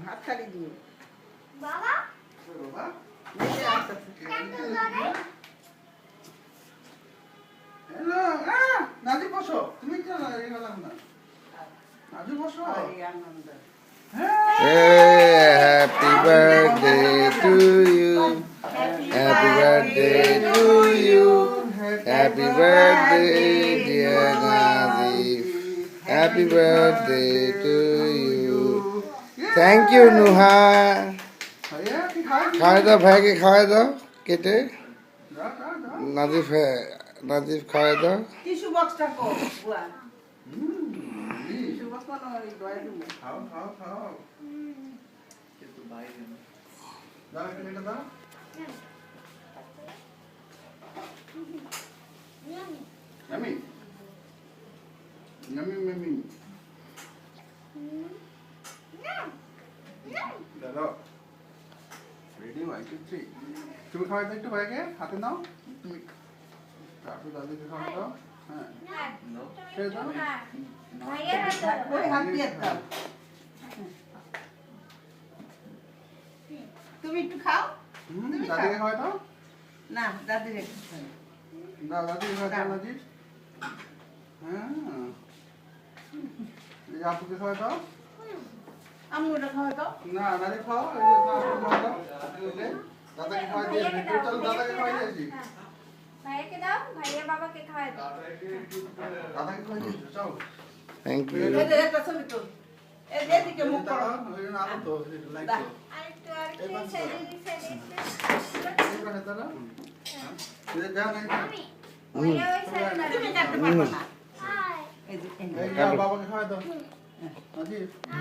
হাততালি দিও। বাবা বাবা দেখে আসতেছে। হ্যালো নাজি বসো তুমি কি গেলাম না নাজি বসো এই আনন্দ। Hey, happy birthday to you. Happy birthday to you. Happy birthday, dear Nazif. Happy birthday to you. Thank you, Nuha. ভাইয়া কি খাই খাওয়াই দাও ভাইকে খাওয়াই দাও কেটে যা যা যা নাজিফ খাওয়াই দাও। টিস্যু বক্সটা কো বুয়া। হুম টিস্যু বক্স মানে ওই দয়া দিমু। খাও খাও খাও দাও এটা দাও Yummy. Yummy, yummy. দাদা রেডি 1 2 3 তুমি খাওয়াই দাও একটু ভাইকে হাতে নাও তুমি তারপর দাদুকে খাওয়াই দাও হ্যাঁ ছেড়ে দাও ওই হাত দিয়ে দাও। তুমি একটু খাও। তুমি খাও। দাদিকে খাওয়াই দাও না দাদির একটু খাও। দাও দাদিকে খাওয়াই দাও নাজি হ্যাঁ এই আপুকে খাওয়াই দাও আম্মুটা খাও তো। না নাজি খাও এই যে আপুকে খাওয়াই দাও দাদাকে খাওয়াই দিয়েছি চল দাদাকে খাওয়াই দিয়েছি ভাইয়াকে দাও ভাইয়া বাবাকে খাওয়াই দাও দাদাকে খাওয়াই দিয়েছি চল থ্যাংক ইউ। এই যে একটা ছবি তো। এই যে এদিকে মুখ করো। আলো তো লাইক তো আরেকটু সাইডে এখানে দাঁড়া এই যা নাই ভাইয়া ওই সাইডে তুমি কাটতে পারবে না। হাই এই যে এই বাবাকে খাওয়াই দাও নাজি